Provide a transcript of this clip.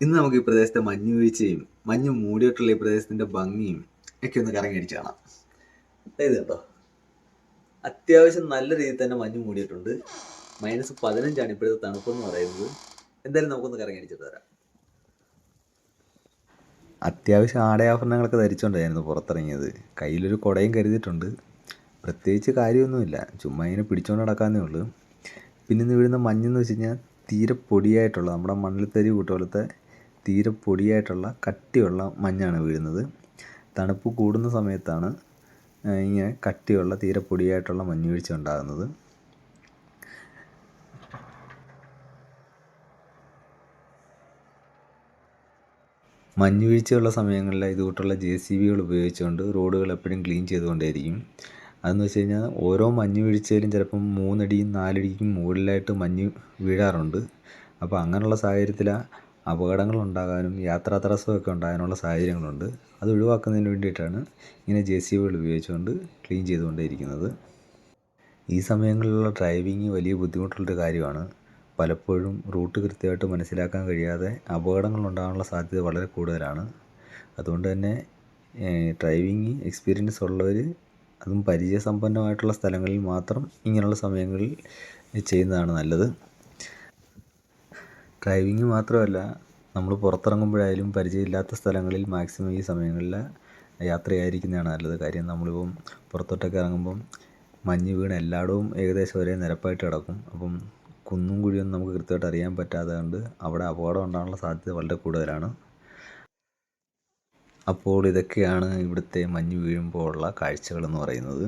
ഇന്ന് നമുക്ക് ഈ പ്രദേശത്തെ മഞ്ഞ് വീഴ്ചയും മഞ്ഞ് മൂടിയിട്ടുള്ള ഈ പ്രദേശത്തിൻ്റെ ഭംഗിയും ഒക്കെ ഒന്ന് കറങ്ങിയടിച്ച് കാണാം. ഇത് കേട്ടോ, അത്യാവശ്യം നല്ല രീതിയിൽ തന്നെ മഞ്ഞ് മൂടിയിട്ടുണ്ട്. -15 ഇപ്പോഴത്തെ തണുപ്പെന്ന് പറയുന്നത്. എന്തായാലും നമുക്കൊന്ന് കറങ്ങിയടിച്ചിട്ട് വരാം. അത്യാവശ്യം ആടയാഭരണങ്ങളൊക്കെ ധരിച്ചുകൊണ്ടായിരുന്നു പുറത്തിറങ്ങിയത്. കയ്യിലൊരു കുടയും കരുതിയിട്ടുണ്ട്. പ്രത്യേകിച്ച് കാര്യമൊന്നുമില്ല, ചുമ്മാ ഇങ്ങനെ പിടിച്ചുകൊണ്ട് നടക്കാമെന്നേ ഉള്ളൂ. പിന്നെ ഇന്ന് വീഴുന്ന മഞ്ഞെന്ന് വെച്ച് കഴിഞ്ഞാൽ തീരെ പൊടിയായിട്ടുള്ള, നമ്മുടെ മണൽത്തരി പോലത്തെ തീരെ പൊടിയായിട്ടുള്ള കട്ടിയുള്ള മഞ്ഞാണ് വീഴുന്നത്. തണുപ്പ് കൂടുന്ന സമയത്താണ് ഇങ്ങനെ കട്ടിയുള്ള തീരെ പൊടിയായിട്ടുള്ള മഞ്ഞ് വീഴ്ച ഉണ്ടാകുന്നത്. മഞ്ഞ് വീഴ്ചയുള്ള സമയങ്ങളിൽ ഇതുകൂട്ടുള്ള JCBകൾ ഉപയോഗിച്ചുകൊണ്ട് റോഡുകൾ എപ്പോഴും ക്ലീൻ ചെയ്തുകൊണ്ടേയിരിക്കും. അതെന്ന് വെച്ച് കഴിഞ്ഞാൽ ഓരോ മഞ്ഞ് വീഴ്ചയിലും ചിലപ്പം 3 അടിയും 4 അടിക്കും മുകളിലായിട്ട് മഞ്ഞ് വീഴാറുണ്ട്. അപ്പോൾ അങ്ങനെയുള്ള സാഹചര്യത്തിൽ അപകടങ്ങൾ ഉണ്ടാകാനും യാത്രാ തടസ്സമൊക്കെ ഉണ്ടാകാനുള്ള സാഹചര്യങ്ങളുണ്ട്. അത് ഒഴിവാക്കുന്നതിന് വേണ്ടിയിട്ടാണ് ഇങ്ങനെ JCBകൾ ഉപയോഗിച്ചുകൊണ്ട് ക്ലീൻ ചെയ്തുകൊണ്ടേയിരിക്കുന്നത്. ഈ സമയങ്ങളിലുള്ള ഡ്രൈവിങ് വലിയ ബുദ്ധിമുട്ടുള്ളൊരു കാര്യമാണ്. പലപ്പോഴും റൂട്ട് കൃത്യമായിട്ട് മനസ്സിലാക്കാൻ കഴിയാതെ അപകടങ്ങൾ ഉണ്ടാകാനുള്ള സാധ്യത വളരെ കൂടുതലാണ്. അതുകൊണ്ട് തന്നെ ഡ്രൈവിങ് എക്സ്പീരിയൻസ് ഉള്ളവർ, അതും പരിചയസമ്പന്നമായിട്ടുള്ള സ്ഥലങ്ങളിൽ മാത്രം ഇങ്ങനെയുള്ള സമയങ്ങളിൽ ചെയ്യുന്നതാണ് നല്ലത്. ഡ്രൈവിങ് മാത്രമല്ല, നമ്മൾ പുറത്തിറങ്ങുമ്പോഴായാലും പരിചയമില്ലാത്ത സ്ഥലങ്ങളിൽ മാക്സിമം ഈ സമയങ്ങളിൽ യാത്ര ചെയ്യാതിരിക്കുന്നതാണ് നല്ലത്. കാര്യം നമ്മളിപ്പം പുറത്തോട്ടൊക്കെ ഇറങ്ങുമ്പം മഞ്ഞ് വീണ് എല്ലായിടവും ഏകദേശം ഒരേ നിരപ്പായിട്ട് കിടക്കും. അപ്പം കുന്നും കുഴിയൊന്നും നമുക്ക് കൃത്യമായിട്ട് അറിയാൻ പറ്റാതെ കൊണ്ട് അവിടെ അപകടം ഉണ്ടാകാനുള്ള സാധ്യത വളരെ കൂടുതലാണ്. അപ്പോൾ ഇതൊക്കെയാണ് ഇവിടുത്തെ മഞ്ഞ് വീഴുമ്പോൾ ഉള്ള കാഴ്ചകളെന്ന് പറയുന്നത്.